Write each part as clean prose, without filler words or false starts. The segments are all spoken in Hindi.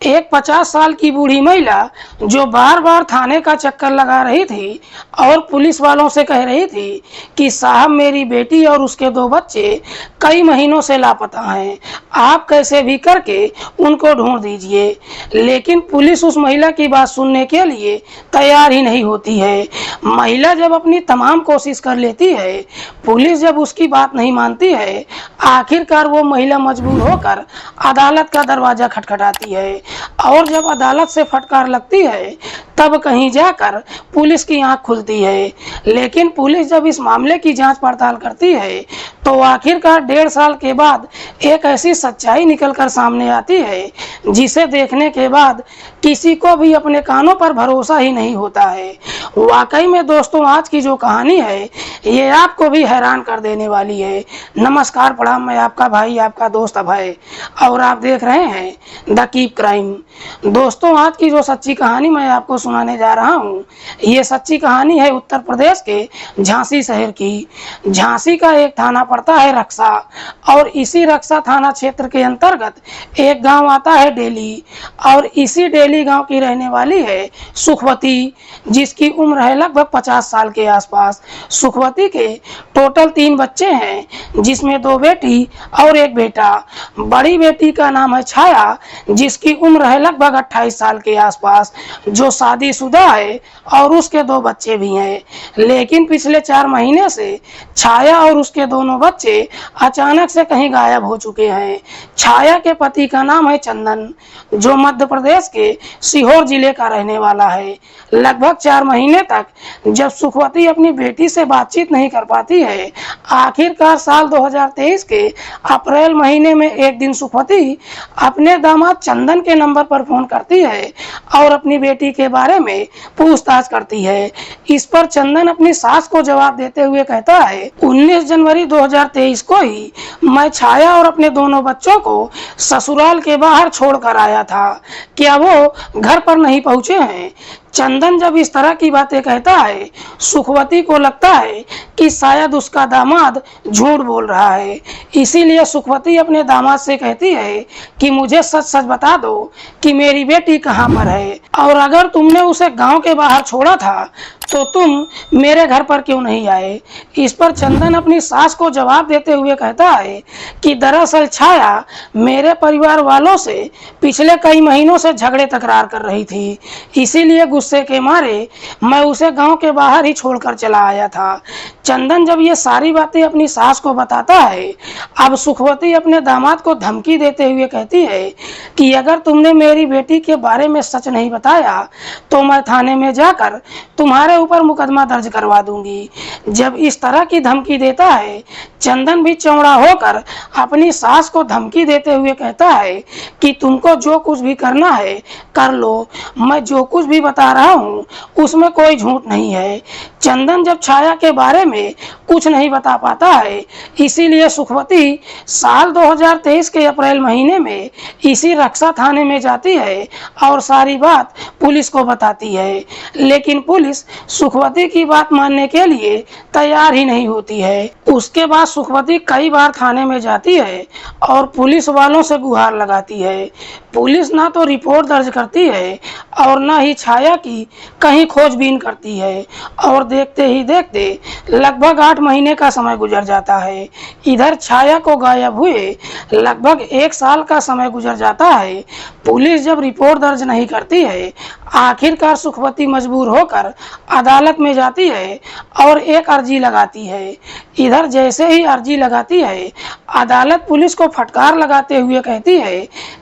एक 50 साल की बूढ़ी महिला जो बार बार थाने का चक्कर लगा रही थी और पुलिस वालों से कह रही थी कि साहब मेरी बेटी और उसके 2 बच्चे कई महीनों से लापता हैं, आप कैसे भी करके उनको ढूंढ दीजिए। लेकिन पुलिस उस महिला की बात सुनने के लिए तैयार ही नहीं होती है। महिला जब अपनी तमाम कोशिश कर लेती है, पुलिस जब उसकी बात नहीं मानती है, आखिरकार वो महिला मजबूर होकर अदालत का दरवाजा खटखटाती है और जब अदालत से फटकार लगती है तब कहीं जाकर पुलिस की आंख खुलती है। लेकिन पुलिस जब इस मामले की जांच पड़ताल करती है तो आखिरकार 1.5 साल के बाद एक ऐसी सच्चाई निकलकर सामने आती है जिसे देखने के बाद किसी को भी अपने कानों पर भरोसा ही नहीं होता है। वाकई में दोस्तों, आज की जो कहानी है ये आपको भी हैरान कर देने वाली है। नमस्कार, प्रणाम, मैं आपका भाई, आपका दोस्त अभय और आप देख रहे हैं द कीप क्राइम। दोस्तों, आज की जो सच्ची कहानी मैं आपको सुनाने जा रहा हूँ ये सच्ची कहानी है उत्तर प्रदेश के झांसी शहर की। झांसी का एक थाना पड़ता है रक्सा और इसी रक्सा थाना क्षेत्र के अंतर्गत एक गांव आता है डेली और इसी डेली गांव की रहने वाली है सुखवती, जिसकी उम्र है लगभग 50 साल के आसपास। सुखवती के टोटल 3 बच्चे हैं जिसमें 2 बेटी और 1 बेटा। बड़ी बेटी का नाम है छाया जिसकी उम्र है लगभग 28 साल के आसपास, जो शादीशुदा है और उसके 2 बच्चे भी हैं। लेकिन पिछले 4 महीने से छाया और उसके दोनों बच्चे अचानक से कहीं गायब हो चुके हैं। छाया के पति का नाम है चंदन, जो मध्य प्रदेश के सीहोर जिले का रहने वाला है। लगभग 4 महीने तक जब सुखवती अपनी बेटी से बातचीत नहीं कर पाती है, आखिरकार साल 2023 के अप्रैल महीने में एक दिन सुखवती अपने दामाद चंदन के नंबर पर फोन करती है और अपनी बेटी के बारे में पूछताछ करती है। इस पर चंदन अपनी सास को जवाब देते हुए कहता है, 19 जनवरी 2023 को ही मैं छाया और अपने दोनों बच्चों को ससुराल के बाहर छोड़कर आया था, क्या वो घर पर नहीं पहुंचे हैं? चंदन जब इस तरह की बातें कहता है, सुखवती को लगता है कि शायद उसका दामाद झूठ बोल रहा है। इसीलिए सुखवती अपने दामाद से कहती है कि मुझे सच सच बता दो कि मेरी बेटी कहाँ पर है और अगर तुमने उसे गांव के बाहर छोड़ा था तो तुम मेरे घर पर क्यों नहीं आए? इस पर चंदन अपनी सास को जवाब देते हुए कहता है कि दरअसल छाया मेरे परिवार वालों से पिछले कई महीनों से झगड़े तकरार कर रही थी, इसीलिए गुस्से के मारे मैं उसे गांव के बाहर ही छोड़कर चला आया था। चंदन जब ये सारी बातें अपनी सास को बताता है, अब सुखवती अपने दामाद को धमकी देते हुए कहती है कि अगर तुमने मेरी बेटी के बारे में सच नहीं बताया तो मैं थाने में जाकर तुम्हारे ऊपर मुकदमा दर्ज करवा दूंगी। जब इस तरह की धमकी देता है, चंदन भी चौड़ा होकर अपनी सास को धमकी देते हुए कहता है कि तुमको जो कुछ भी करना है कर लो, मैं जो कुछ भी बता रहा हूँ उसमें कोई झूठ नहीं है। चंदन जब छाया के बारे में कुछ नहीं बता पाता है, इसीलिए सुखवती साल 2023 के अप्रैल महीने में इसी रक्सा थाने में जाती है और सारी बात पुलिस को बताती है। लेकिन पुलिस सुखवती की बात मानने के लिए तैयार ही नहीं होती है। उसके बाद सुखवती कई बार थाने में जाती है और पुलिस वालों से गुहार लगाती है। पुलिस ना तो रिपोर्ट दर्ज करती है और ना ही छाया की कहीं खोजबीन करती है और देखते ही देखते लगभग 8 महीने का समय गुजर जाता है। इधर छाया को गायब हुए लगभग 1 साल का समय गुजर जाता है। पुलिस जब रिपोर्ट दर्ज नहीं करती है, आखिरकार सुखवती मजबूर होकर अदालत में जाती है और एक अर्जी लगाती है। इधर जैसे ही अर्जी लगाती है, अदालत पुलिस को फटकार लगाते हुए कहती है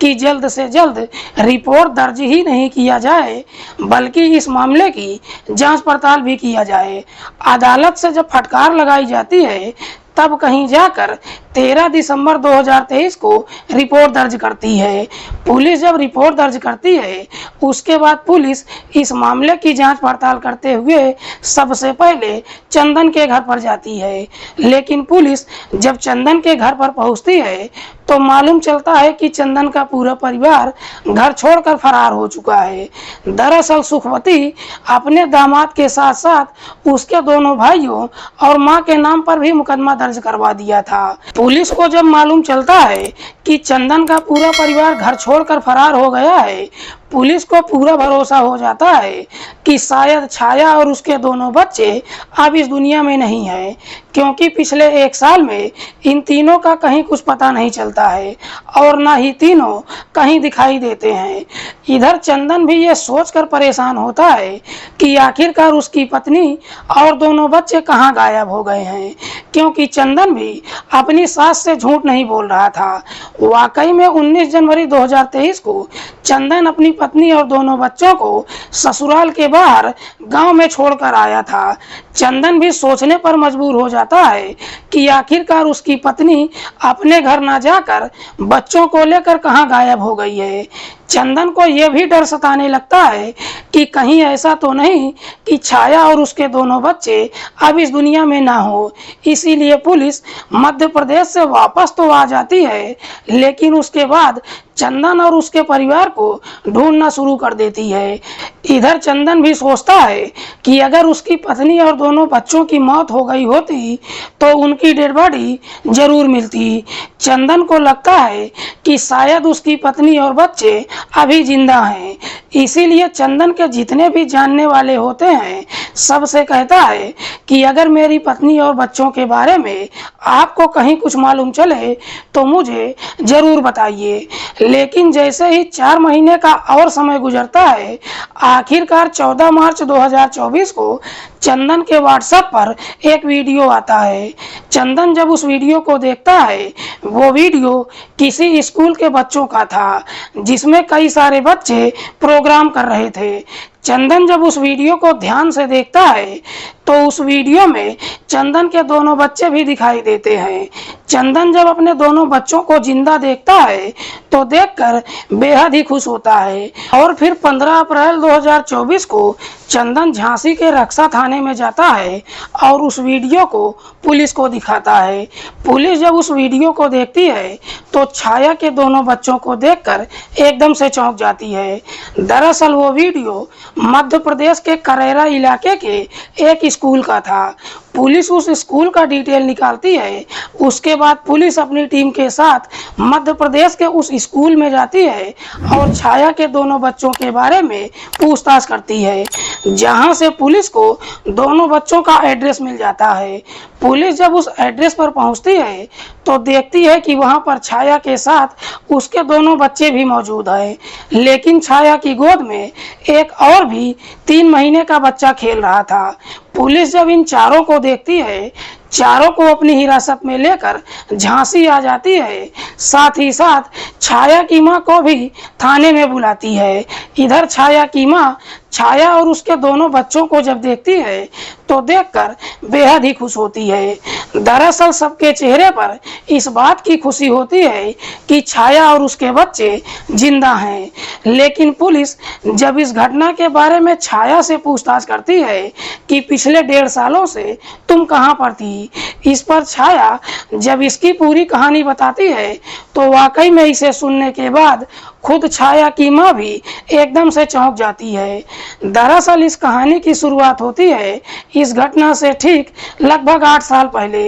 कि जल्द से जल्द रिपोर्ट दर्ज ही नहीं किया जाए बल्कि इस मामले की जांच पड़ताल भी किया जाए। अदालत से जब फटकार लगाई जाती है तब कहीं जाकर 13 दिसंबर 2023 को रिपोर्ट दर्ज करती है। पुलिस जब रिपोर्ट दर्ज करती है उसके बाद पुलिस इस मामले की जांच पड़ताल करते हुए सबसे पहले चंदन के घर पर जाती है। लेकिन पुलिस जब चंदन के घर पर पहुंचती है तो मालूम चलता है कि चंदन का पूरा परिवार घर छोड़कर फरार हो चुका है। दरअसल सुखवती अपने दामाद के साथ साथ उसके दोनों भाइयों और मां के नाम पर भी मुकदमा दर्ज करवा दिया था। पुलिस को जब मालूम चलता है कि चंदन का पूरा परिवार घर छोड़कर फरार हो गया है, पुलिस को पूरा भरोसा हो जाता है कि शायद छाया और उसके दोनों बच्चे अब इस दुनिया में नहीं है, क्योंकि पिछले 1 साल में इन तीनों का कहीं कुछ पता नहीं चलता है और ना ही तीनों कहीं दिखाई देते हैं। इधर चंदन भी ये सोचकर परेशान होता है कि आखिरकार उसकी पत्नी और दोनों बच्चे कहाँ गायब हो गए हैं, क्योंकि चंदन भी अपनी सास से झूठ नहीं बोल रहा था। वाकई में 19 जनवरी 2023 को चंदन अपनी पत्नी और दोनों बच्चों को ससुराल के बाहर गांव में छोड़कर आया था। चंदन भी सोचने पर मजबूर हो जाता है कि आखिरकार उसकी पत्नी अपने घर ना जाकर बच्चों को लेकर कहां गायब हो गई है। चंदन को यह भी डर सताने लगता है कि कहीं ऐसा तो नहीं कि छाया और उसके दोनों बच्चे अब इस दुनिया में ना हो। इसीलिए पुलिस मध्य प्रदेश से वापस तो आ जाती है, लेकिन उसके बाद चंदन और उसके परिवार को ढूंढना शुरू कर देती है। इधर चंदन भी सोचता है कि अगर उसकी पत्नी और दोनों बच्चों की मौत हो गई होती तो उनकी डेड बॉडी जरूर मिलती। चंदन को लगता है कि शायद उसकी पत्नी और बच्चे अभी जिंदा हैं। इसीलिए चंदन के जितने भी जानने वाले होते हैं सबसे कहता है कि अगर मेरी पत्नी और बच्चों के बारे में आपको कहीं कुछ मालूम चले तो मुझे जरूर बताइए। लेकिन जैसे ही 4 महीने का और समय गुजरता है, आखिरकार 14 मार्च 2024 को चंदन के व्हाट्सएप पर एक वीडियो आता है। चंदन जब उस वीडियो को देखता है, वो वीडियो किसी स्कूल के बच्चों का था जिसमें कई सारे बच्चे प्रोग्राम कर रहे थे। चंदन जब उस वीडियो को ध्यान से देखता है तो उस वीडियो में चंदन के दोनों बच्चे भी दिखाई देते हैं। चंदन जब अपने दोनों बच्चों को जिंदा देखता है तो देखकर बेहद ही खुश होता है और फिर 15 अप्रैल 2024 को चंदन झांसी के रक्षा थाने में जाता है और उस वीडियो को पुलिस को दिखाता है। पुलिस जब उस वीडियो को देखती है तो छाया के दोनों बच्चों को देखकर एकदम से चौंक जाती है। दरअसल वो वीडियो मध्य प्रदेश के करेरा इलाके के एक स्कूल का था। पुलिस उस स्कूल का डिटेल निकालती है। उसके बाद पुलिस अपनी टीम के साथ मध्य प्रदेश के उस स्कूल में जाती है और छाया के दोनों बच्चों के बारे में पूछताछ करती है, जहां से पुलिस को दोनों बच्चों का एड्रेस मिल जाता है। पुलिस जब उस एड्रेस पर पहुंचती है तो देखती है कि वहां पर छाया के साथ उसके दोनों बच्चे भी मौजूद हैं, लेकिन छाया की गोद में एक और भी 3 महीने का बच्चा खेल रहा था। पुलिस जब इन चारों को देखती है, चारों को अपनी हिरासत में लेकर झांसी आ जाती है। साथ ही साथ छाया की मां को भी थाने में बुलाती है। इधर छाया की मां छाया और उसके दोनों बच्चों को जब देखती है तो देखकर बेहद ही खुश होती है। दरअसल सबके चेहरे पर इस बात की खुशी होती है कि छाया और उसके बच्चे जिंदा हैं, लेकिन पुलिस जब इस घटना के बारे में छाया से पूछताछ करती है कि पिछले 1.5 सालों से तुम कहां पर थी, इस पर छाया जब इसकी पूरी कहानी बताती है तो वाकई में इसे सुनने के बाद खुद छाया की मां भी एकदम से चौंक जाती है। दरअसल इस कहानी की शुरुआत होती है इस घटना से ठीक लगभग 8 साल पहले।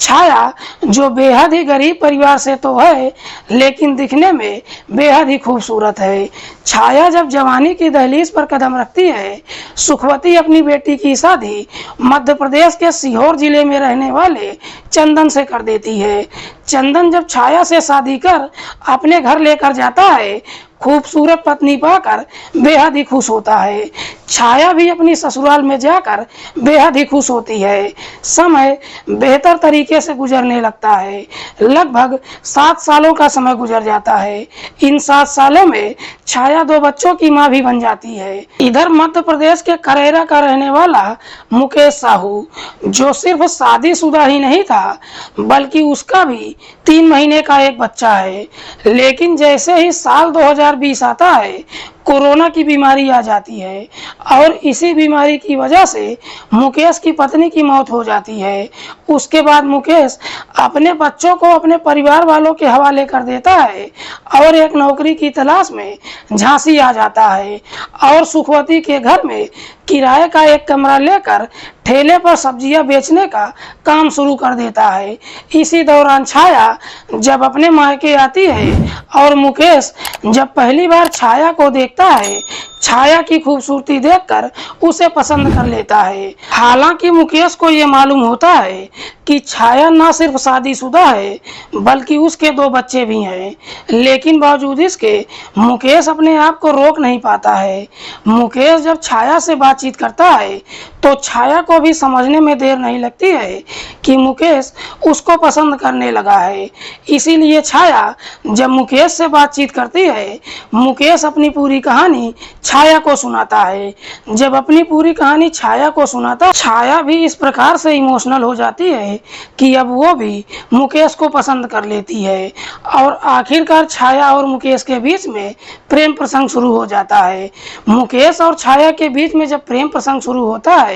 छाया जो बेहद ही गरीब परिवार से तो है, लेकिन दिखने में बेहद ही खूबसूरत है। छाया जब जवानी की दहलीज पर कदम रखती है, सुखवती अपनी बेटी की शादी मध्य प्रदेश के सीहोर जिले में रहने वाले चंदन से कर देती है। चंदन जब छाया से शादी कर अपने घर लेकर जाता है, खूबसूरत पत्नी पाकर बेहद ही खुश होता है। छाया भी अपनी ससुराल में जाकर बेहद ही खुश होती है। समय बेहतर तरीके से गुजरने लगता है। लगभग 7 सालों का समय गुजर जाता है। इन 7 सालों में छाया 2 बच्चों की मां भी बन जाती है। इधर मध्य प्रदेश के करेरा का रहने वाला मुकेश साहू, जो सिर्फ शादीशुदा ही नहीं था बल्कि उसका भी 3 महीने का एक बच्चा है, लेकिन जैसे ही साल 2020 आता है, कोरोना की बीमारी आ जाती है और इसी बीमारी की वजह से मुकेश की पत्नी की मौत हो जाती है। उसके बाद मुकेश अपने बच्चों को अपने परिवार वालों के हवाले कर देता है और एक नौकरी की तलाश में झांसी आ जाता है और सुखवती के घर में किराए का एक कमरा लेकर ठेले पर सब्जियां बेचने का काम शुरू कर देता है। इसी दौरान छाया जब अपने मायके आती है और मुकेश जब पहली बार छाया को देखता है, छाया की खूबसूरती देखकर उसे पसंद कर लेता है। हालांकि मुकेश को ये मालूम होता है कि छाया न सिर्फ शादीशुदा है बल्कि उसके 2 बच्चे भी हैं, लेकिन बावजूद इसके मुकेश अपने आप को रोक नहीं पाता है। मुकेश जब छाया से बातचीत करता है तो छाया को भी समझने में देर नहीं लगती है कि मुकेश उसको पसंद करने लगा है। इसीलिए छाया जब मुकेश से बातचीत करती है, मुकेश अपनी पूरी कहानी छाया को सुनाता है। जब अपनी पूरी कहानी छाया को सुनाता, छाया भी इस प्रकार से इमोशनल हो जाती है कि अब वो भी मुकेश को पसंद कर लेती है और आखिरकार छाया और मुकेश के बीच में प्रेम प्रसंग शुरू हो जाता है। मुकेश और छाया के बीच में जब प्रेम प्रसंग शुरू होता है,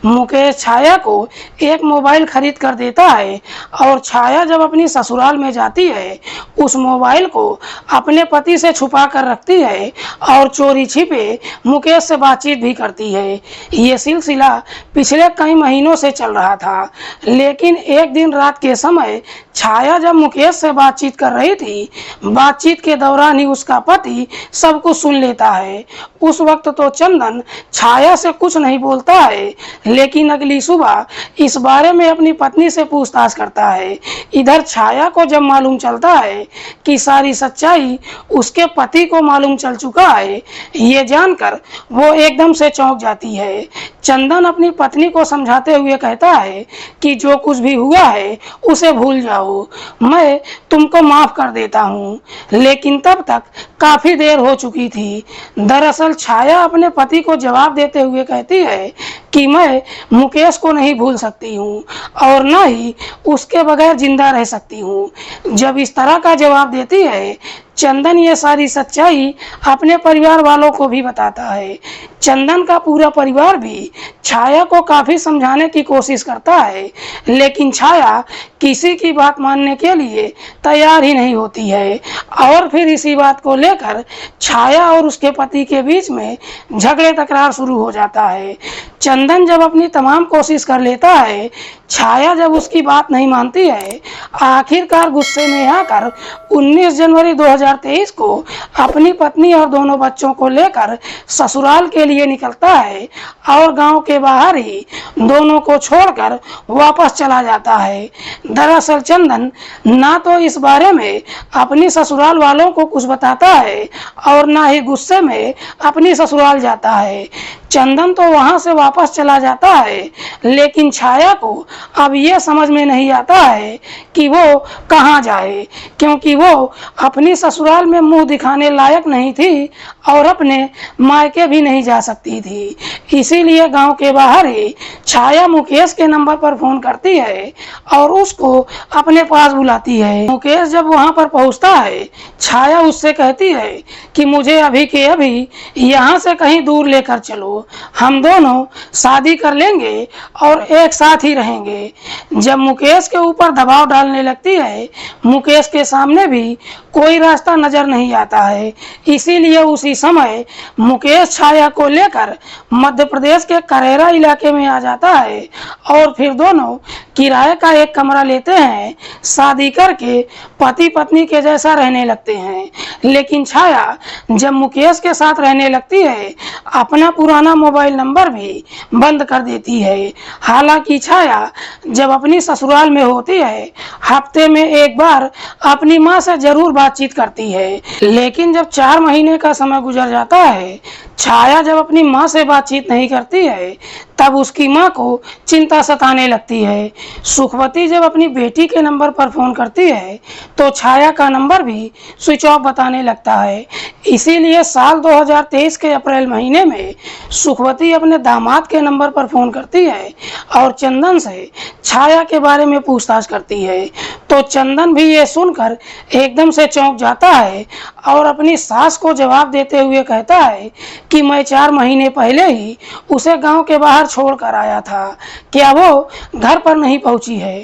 मुकेश छाया को एक मोबाइल खरीद कर देता है और छाया जब अपनी ससुराल में जाती है, उस मोबाइल को अपने पति से छुपा कर रखती है और चोरी छिपे मुकेश से बातचीत भी करती है। ये सिलसिला पिछले कई महीनों से चल रहा था, लेकिन एक दिन रात के समय छाया जब मुकेश से बातचीत कर रही थी, बातचीत के दौरान ही उसका पति सब कुछ सुन लेता है। उस वक्त तो चंदन छाया से कुछ नहीं बोलता है, लेकिन अगली सुबह इस बारे में अपनी पत्नी से पूछताछ करता है। इधर छाया को जब मालूम चलता है कि सारी सच्चाई उसके पति को मालूम चल चुका है, ये जानकर वो एकदम से चौंक जाती है। चंदन अपनी पत्नी को समझाते हुए कहता है कि जो कुछ भी हुआ है उसे भूल जाओ, मैं तुमको माफ कर देता हूँ। लेकिन तब तक काफी देर हो चुकी थी। दरअसल छाया अपने पति को जवाब देते हुए कहती है कि मैं मुकेश को नहीं भूल सकती हूँ और न ही उसके बगैर जिंदा रह सकती हूँ। जब इस तरह का जवाब देती है, चंदन ये सारी सच्चाई अपने परिवार वालों को भी बताता है। चंदन का पूरा परिवार भी छाया को काफी समझाने की कोशिश करता है, लेकिन छाया किसी की बात मानने के लिए तैयार ही नहीं होती है और फिर इसी बात को लेकर छाया और उसके पति के बीच में झगड़े तकरार शुरू हो जाता है। चंदन जब अपनी तमाम कोशिश कर लेता है, छाया जब उसकी बात नहीं मानती है, आखिरकार गुस्से में आकर 19 जनवरी 2023 को अपनी पत्नी और दोनों बच्चों को लेकर ससुराल के लिए निकलता है और गांव के बाहर ही दोनों को छोड़कर वापस चला जाता है। दरअसल चंदन ना तो इस बारे में अपनी ससुराल वालों को कुछ बताता है और ना ही गुस्से में अपनी ससुराल जाता है। चंदन तो वहां से वापस चला जाता है, लेकिन छाया को अब ये समझ में नहीं आता है कि वो कहाँ जाए, क्योंकि वो अपनी ससुराल में मुंह दिखाने लायक नहीं थी और अपने मायके भी नहीं जा सकती थी। इसीलिए गांव के बाहर ही छाया मुकेश के नंबर पर फोन करती है और उसको अपने पास बुलाती है। मुकेश जब वहां पर पहुंचता है, छाया उससे कहती है कि मुझे अभी के अभी यहाँ से कहीं दूर लेकर चलो, हम दोनों शादी कर लेंगे और एक साथ ही रहेंगे। जब मुकेश के ऊपर दबाव डालने लगती है, मुकेश के सामने भी कोई रास्ता नजर नहीं आता है। इसीलिए उसी समय मुकेश छाया को लेकर मध्य प्रदेश के करेरा इलाके में आ जाता है और फिर दोनों किराए का एक कमरा लेते हैं। शादी करके पति पत्नी के जैसा रहने लगते हैं। लेकिन छाया जब मुकेश के साथ रहने लगती है, अपना पुराना मोबाइल नंबर भी बंद कर देती है। हालांकि छाया जब अपनी ससुराल में होती है, हफ्ते में एक बार अपनी माँ से जरूर बातचीत करती है। लेकिन जब 4 महीने का समय गुजर जाता है, छाया जब अपनी माँ से बातचीत नहीं करती है, तब उसकी माँ को चिंता सताने लगती है सुखवती जब अपनी बेटी के नंबर पर फ़ोन करती है तो छाया का नंबर भी स्विच ऑफ बताने लगता है। इसीलिए साल 2023 के अप्रैल महीने में सुखवती अपने दामाद के नंबर पर फ़ोन करती है और चंदन से छाया के बारे में पूछताछ करती है। तो चंदन भी ये सुनकर एकदम से चौंक जाता है और अपनी सास को जवाब देते हुए कहता है कि मैं 4 महीने पहले ही उसे गांव के बाहर छोड़ कर आया था, क्या वो घर पर नहीं पहुंची है।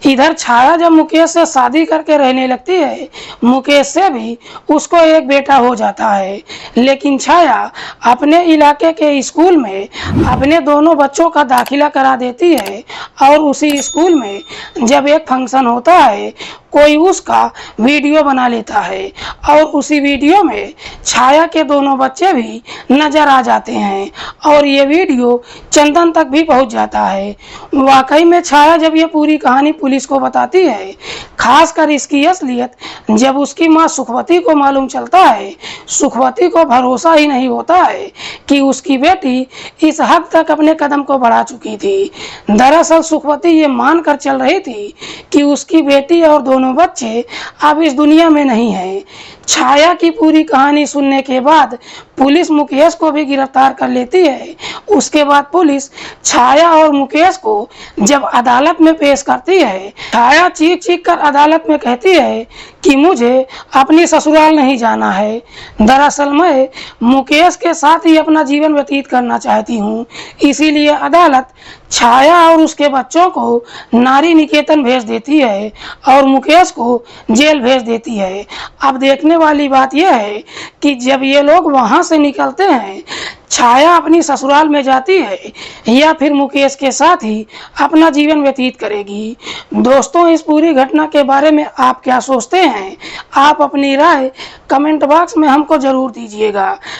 इधर छाया जब मुकेश से शादी करके रहने लगती है, मुकेश से भी उसको एक बेटा हो जाता है। लेकिन छाया अपने इलाके के स्कूल में अपने दोनों बच्चों का दाखिला करा देती है और उसी स्कूल में जब एक फंक्शन होता है कोई उसका वीडियो बना लेता है और उसी वीडियो में छाया के दोनों बच्चे भी नजर आ जाते हैं और ये वीडियो चंदन तक भी पहुंच जाता है। वाकई में छाया जब ये पूरी कहानी पुलिस को बताती है, खासकर इसकी असलियत जब उसकी मां सुखवती को मालूम चलता है, सुखवती को भरोसा ही नहीं होता है कि उसकी बेटी इस हद तक अपने कदम को बढ़ा चुकी थी। दरअसल सुखवती ये मानकर चल रही थी कि उसकी बेटी और दोनों बच्चे अब इस दुनिया में नहीं हैं। छाया की पूरी कहानी सुनने के बाद पुलिस मुकेश को भी गिरफ्तार कर लेती है। उसके बाद पुलिस छाया और मुकेश को जब अदालत में पेश करती है, छाया चीख चीख कर अदालत में कहती है कि मुझे अपनी ससुराल नहीं जाना है। दरअसल मैं मुकेश के साथ ही अपना जीवन व्यतीत करना चाहती हूँ, इसीलिए अदालत छाया और उसके बच्चों को नारी निकेतन भेज देती है और मुकेश को जेल भेज देती है। अब देखने वाली बात यह है कि जब ये लोग वहां से निकलते हैं, छाया अपनी ससुराल में जाती है या फिर मुकेश के साथ ही अपना जीवन व्यतीत करेगी। दोस्तों, इस पूरी घटना के बारे में आप क्या सोचते हैं? आप अपनी राय कमेंट बॉक्स में हमको ज़रूर दीजिएगा।